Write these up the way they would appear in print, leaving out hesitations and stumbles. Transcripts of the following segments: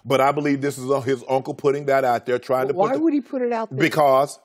But I believe this is his uncle putting that out there, trying to. Why would he put it out there? Because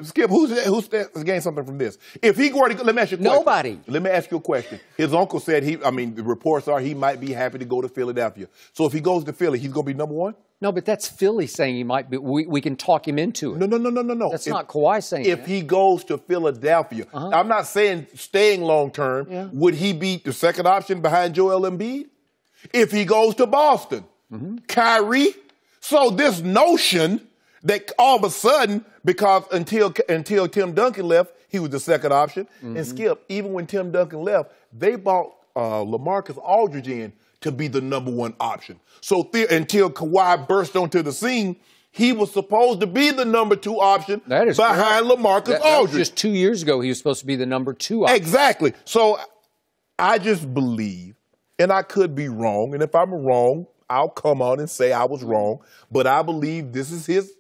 Skip, who's gained something from this? If he were to, let me ask you a question. Nobody. Let me ask you a question. His uncle said the reports are he might be happy to go to Philadelphia. So if he goes to Philly, he's going to be number one? No, but that's Philly saying he might be. We can talk him into it. No. That's not Kawhi saying If that. he goes to Philadelphia, I'm not saying staying long term. Yeah. Would he be the second option behind Joel Embiid? If he goes to Boston, Kyrie. So this notion that all of a sudden, because until Tim Duncan left, he was the second option. And Skip, even when Tim Duncan left, they bought LaMarcus Aldridge in to be the number one option. So until Kawhi burst onto the scene, he was supposed to be the number two option behind LaMarcus Aldridge. That was just 2 years ago, he was supposed to be the number two option. Exactly. So I just believe, and I could be wrong, and if I'm wrong, I'll come on and say I was wrong, but I believe this is his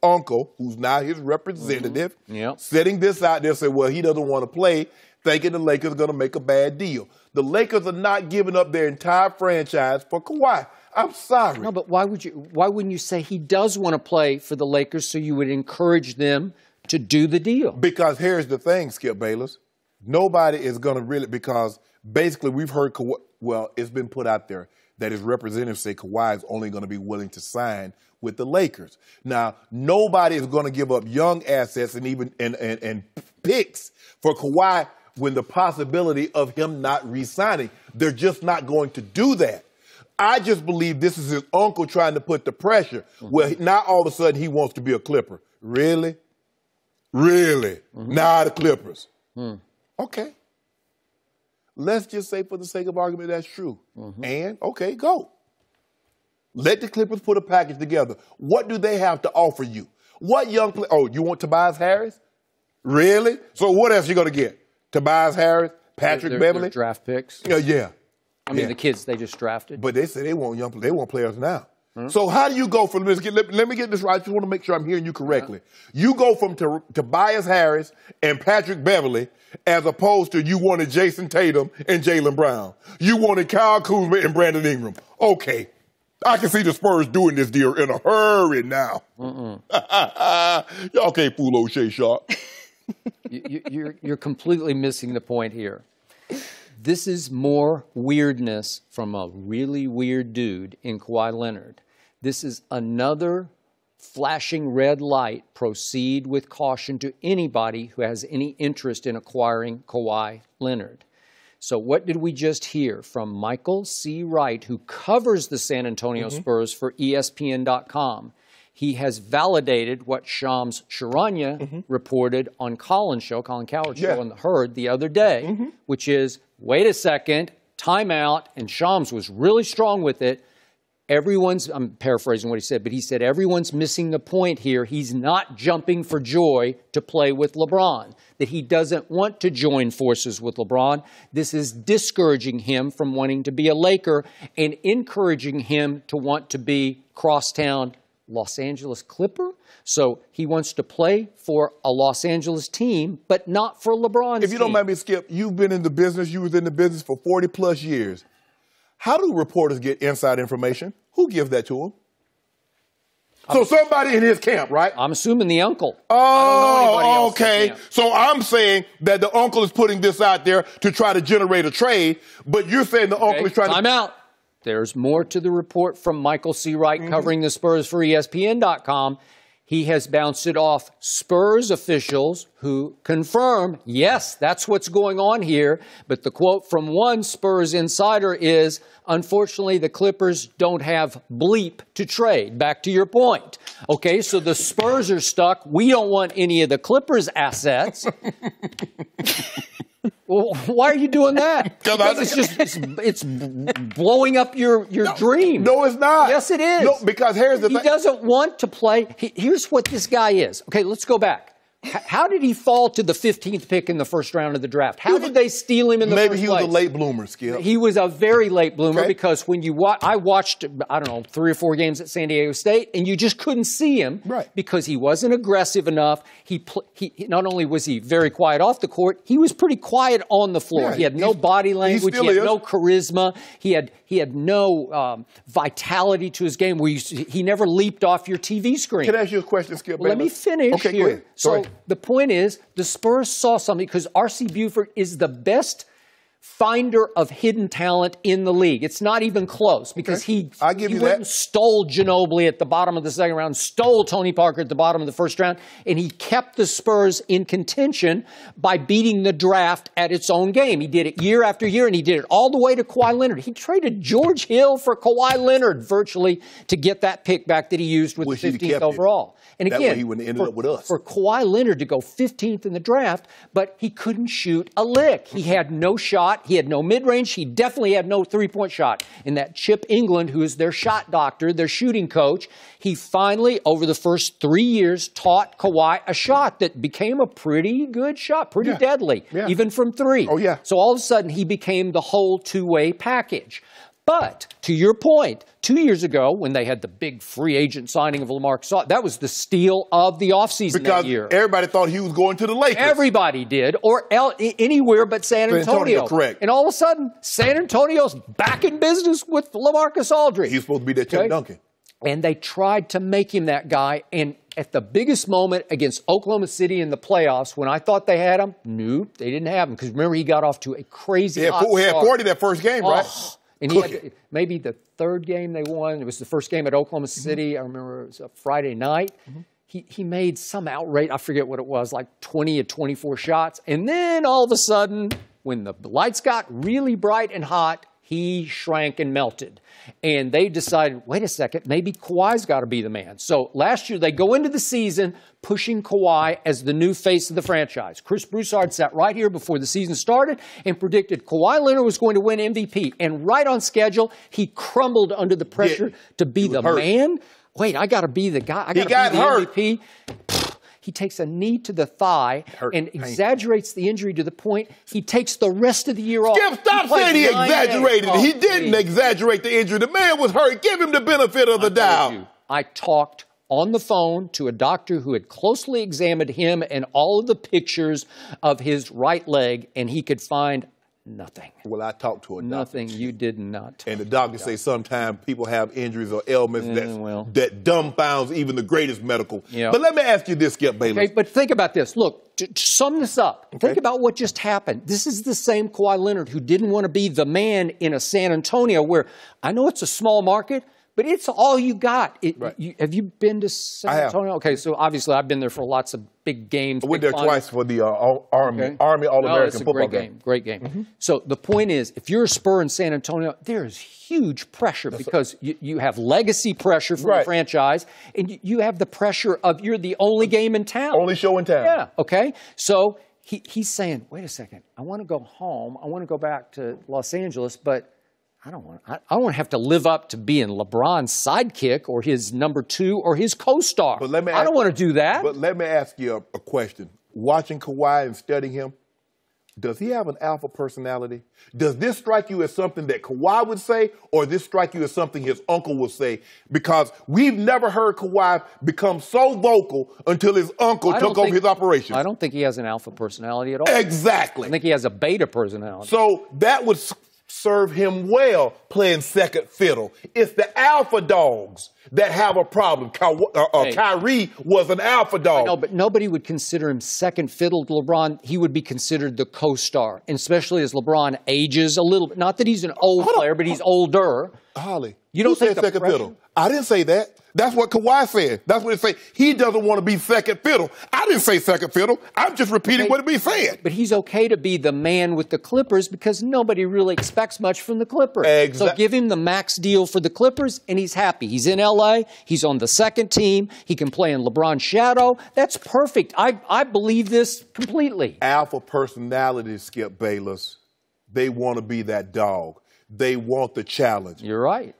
uncle, who's now his representative, setting this out there, saying, well, he doesn't want to play, thinking the Lakers are going to make a bad deal. The Lakers are not giving up their entire franchise for Kawhi. I'm sorry. No, but why wouldn't you say he does want to play for the Lakers so you would encourage them to do the deal? Because here's the thing, Skip Bayless. Nobody is going to really, because basically we've heard Kawhi, well, it's been put out there that his representatives say Kawhi is only going to be willing to sign with the Lakers. Now, nobody is going to give up young assets and even and picks for Kawhi when the possibility of him not re-signing. They're just not going to do that. I just believe this is his uncle trying to put the pressure. Well, now all of a sudden he wants to be a Clipper. Really? Really? Now the Clippers. Okay. Let's just say for the sake of argument that's true. And, okay, go. Let the Clippers put a package together. What do they have to offer you? What young player? Oh, you want Tobias Harris? Really? So what else you going to get? Tobias Harris? Patrick Beverley? Draft picks? Yeah. I mean, the kids they just drafted. But they say they want players now. So how do you go from this? Let me get this right. I just want to make sure I'm hearing you correctly. You go from Tobias Harris and Patrick Beverley as opposed to you wanted Jason Tatum and Jaylen Brown. You wanted Kyle Kuzma and Brandon Ingram. Okay. I can see the Spurs doing this deal in a hurry now. Y'all can't fool O'Shea Sharp. You're completely missing the point here. This is more weirdness from a really weird dude in Kawhi Leonard. This is another flashing red light. Proceed with caution to anybody who has any interest in acquiring Kawhi Leonard. So what did we just hear from Michael C. Wright, who covers the San Antonio Spurs for ESPN.com? He has validated what Shams Charania reported on Colin Cowherd's show on The Herd the other day, which is, wait a second, timeout, and Shams was really strong with it. I'm paraphrasing what he said, but he said everyone's missing the point here. He's not jumping for joy to play with LeBron, that he doesn't want to join forces with LeBron. This is discouraging him from wanting to be a Laker and encouraging him to want to be crosstown Los Angeles Clipper. So he wants to play for a Los Angeles team, but not for LeBron's If you don't mind me, Skip, you've been in the business. You was in the business for 40 plus years. How do reporters get inside information? Who gives that to them? So somebody in his camp, right? I'm assuming the uncle. Oh, okay. So I'm saying that the uncle is putting this out there to try to generate a trade, but you're saying the uncle is trying to... Time out. There's more to the report from Michael C. Wright covering the Spurs for ESPN.com. He has bounced it off Spurs officials who confirm, yes, that's what's going on here. But the quote from one Spurs insider is, unfortunately, the Clippers don't have bleep to trade. Back to your point. Okay, so the Spurs are stuck. We don't want any of the Clippers' assets. Well, why are you doing that? Because it's blowing up your dream. No, it's not. Yes, it is. No, because here's the thing. He doesn't want to play. Here's what this guy is. Okay, let's go back. How did he fall to the 15th pick in the first round of the draft? How did they steal him in the first place? Maybe he was a late bloomer, Skip. He was a very late bloomer because when I watched, I don't know, 3 or 4 games at San Diego State, and you just couldn't see him because he wasn't aggressive enough. He not only was he very quiet off the court, he was pretty quiet on the floor. He had no body language. He had no charisma. He had no vitality to his game where he never leaped off your TV screen. Can I ask you a question, Skip? Let me finish here. Go ahead. So the point is, the Spurs saw something because R.C. Buford is the best finder of hidden talent in the league. It's not even close because he went and stole Ginobili at the bottom of the second round, stole Tony Parker at the bottom of the first round, and he kept the Spurs in contention by beating the draft at its own game. He did it year after year, and he did it all the way to Kawhi Leonard. He traded George Hill for Kawhi Leonard virtually to get that pick back that he used with the 15th overall. And again, that way he wouldn't have ended up with us. For Kawhi Leonard to go 15th in the draft, but he couldn't shoot a lick. He had no shot. He had no mid-range. He definitely had no three-point shot. And that Chip England, who is their shot doctor, their shooting coach, he finally, over the first 3 years, taught Kawhi a shot that became a pretty good shot, pretty deadly, even from 3. Oh, yeah. So all of a sudden, he became the whole two-way package. But, to your point, 2 years ago, when they had the big free agent signing of LaMarcus Aldridge, that was the steal of the offseason that year. Because everybody thought he was going to the Lakers. Everybody did, or anywhere but San Antonio. Correct. And all of a sudden, San Antonio's back in business with LaMarcus Aldridge. He's supposed to be that Tim Duncan. And they tried to make him that guy, and at the biggest moment against Oklahoma City in the playoffs, when I thought they had him, nope, they didn't have him. Because remember, he got off to a crazy hot start. He had 40 that first game, right? And he had maybe the third game they won. It was the first game at Oklahoma City. I remember it was a Friday night. He made some outrage. I forget what it was, like 20 or 24 shots. And then all of a sudden, when the lights got really bright and hot, he shrank and melted. And they decided, wait a second, maybe Kawhi's got to be the man. So last year, they go into the season pushing Kawhi as the new face of the franchise. Chris Broussard sat right here before the season started and predicted Kawhi Leonard was going to win MVP. And right on schedule, he crumbled under the pressure to be the man. Wait, I got to be the guy. I got to be the MVP. He takes a knee to the thigh and exaggerates the injury to the point he takes the rest of the year off. Skip, stop saying he exaggerated it. He didn't exaggerate the injury. The man was hurt. Give him the benefit of the doubt. I talked on the phone to a doctor who had closely examined him and all of the pictures of his right leg, and he could find nothing. Well, I talked to a doctor. Nothing. You did not. And the doctor say sometimes people have injuries or ailments that dumbfounds even the greatest medical. But let me ask you this, Skip Bayless. Okay, but think about this. Look, to sum this up, think about what just happened. This is the same Kawhi Leonard who didn't want to be the man in a San Antonio where I know it's a small market, but it's all you got. Have you been to San Antonio? Okay, so obviously I've been there for lots of big games. I went there twice for the Army All-American football game. Great game. So the point is, if you're a Spur in San Antonio, there's huge pressure because you have legacy pressure from the franchise, and you have the pressure of you're the only game in town. Only show in town. Yeah, okay? So he's saying, wait a second, I want to go home. I want to go back to Los Angeles, but I don't want to have to live up to being LeBron's sidekick or his number 2 or his co-star. I don't want to do that. But let me ask you a question. Watching Kawhi and studying him, does he have an alpha personality? Does this strike you as something that Kawhi would say, or does this strike you as something his uncle would say? Because we've never heard Kawhi become so vocal until his uncle took over his operation. I don't think he has an alpha personality at all. Exactly. I think he has a beta personality. So that would serve him well playing second fiddle. It's the alpha dogs that have a problem. Kyrie was an alpha dog. No, but nobody would consider him second fiddle to LeBron. He would be considered the co-star, and especially as LeBron ages a little bit. Not that he's an old player, but he's older. Holly, you don't say second fiddle. I didn't say that. That's what Kawhi said. That's what it say. He doesn't want to be second fiddle. I didn't say second fiddle. I'm just repeating what he said. But he's okay to be the man with the Clippers because nobody really expects much from the Clippers. So give him the max deal for the Clippers, and he's happy. He's in L.A. He's on the second team. He can play in LeBron's shadow. That's perfect. I believe this completely. Alpha personalities, Skip Bayless, they want to be that dog. They want the challenge. You're right.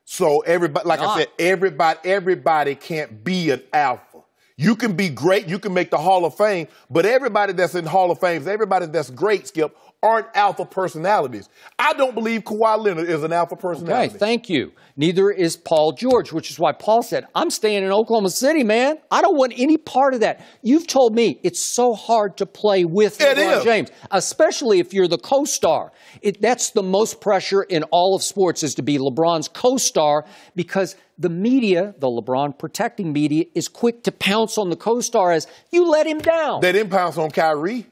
So everybody, like I said, everybody can't be an alpha. You can be great. You can make the Hall of Fame. But everybody that's in Hall of Fames, everybody that's great, Skip, aren't alpha personalities. I don't believe Kawhi Leonard is an alpha personality. Okay, thank you. Neither is Paul George, which is why Paul said, I'm staying in Oklahoma City, man. I don't want any part of that. You've told me it's so hard to play with LeBron James, especially if you're the co-star. That's the most pressure in all of sports, is to be LeBron's co-star, because the media, the LeBron protecting media, is quick to pounce on the co-star as you let him down. They didn't pounce on Kyrie.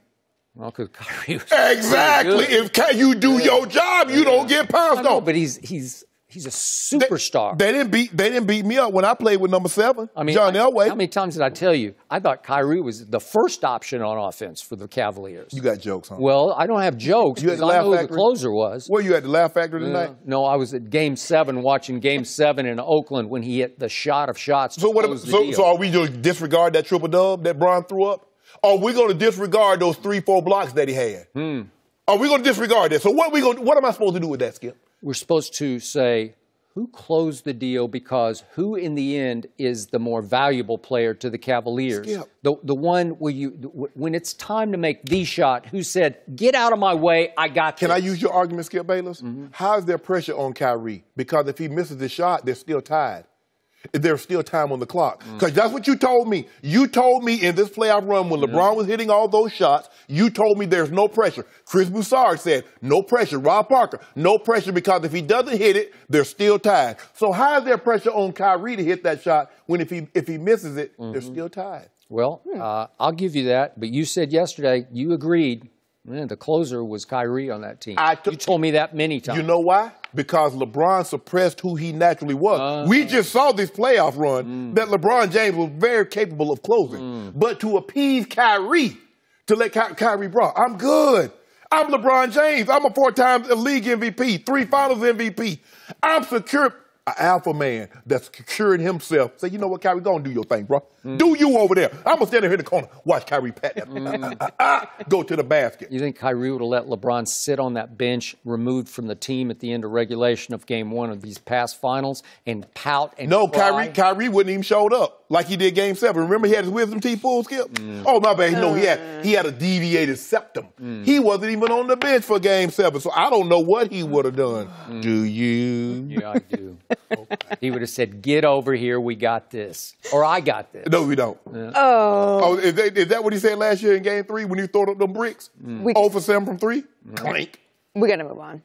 Well, because Kyrie was exactly. If you do your job, you don't get pounced on. But he's a superstar. They didn't beat me up when I played with number 7, John Elway. How many times did I tell you? I thought Kyrie was the first option on offense for the Cavaliers. You got jokes, huh? Well, I don't have jokes. You at the I Laugh know who Factory? the closer was. Were you at the Laugh Factory tonight? No, I was at Game 7 watching Game 7 in Oakland when he hit the shot of shots to close the deal. So are we going to disregard that triple dub that Bron threw up? Or are we going to disregard those 3-4 blocks that he had? Are we going to disregard that? So what am I supposed to do with that, Skip? We're supposed to say, who closed the deal, because who in the end is the more valuable player to the Cavaliers? Skip. The one where when it's time to make the shot, who said, get out of my way, I got this. Can I use your argument, Skip Bayless? How is there pressure on Kyrie? Because if he misses the shot, they're still tied. There's still time on the clock. Because that's what you told me. You told me in this playoff run when LeBron was hitting all those shots, you told me there's no pressure. Chris Broussard said, no pressure. Rob Parker, no pressure, because if he doesn't hit it, they're still tied. So how is there pressure on Kyrie to hit that shot when if he misses it, they're still tied? Well, I'll give you that. But you said yesterday, you agreed, the closer was Kyrie on that team. You told me that many times. You know why? Because LeBron suppressed who he naturally was. We just saw this playoff run that LeBron James was very capable of closing. But to appease Kyrie, to let Kyrie Bron, I'm good. I'm LeBron James. I'm a 4-time league MVP, 3 finals MVP. I'm secure. An alpha man that's securing himself. Say, you know what, Kyrie, go and do your thing, bro. Do you over there. I'm going to stand here in the corner. Watch Kyrie pat that. Go to the basket. You think Kyrie would have let LeBron sit on that bench, removed from the team at the end of regulation of Game 1 of these past finals, and pout and cry? Kyrie wouldn't even showed up like he did Game 7. Remember he had his wisdom teeth full, Skip? Oh, my bad. No, he had a deviated septum. He wasn't even on the bench for Game 7, so I don't know what he would have done. Do you? Yeah, I do. He would have said, get over here, we got this. Or I got this. No, we don't. Yeah. Oh, is that what he said last year in Game 3 when he threw up them bricks? 0 for 7 from 3? Clink. We got to move on.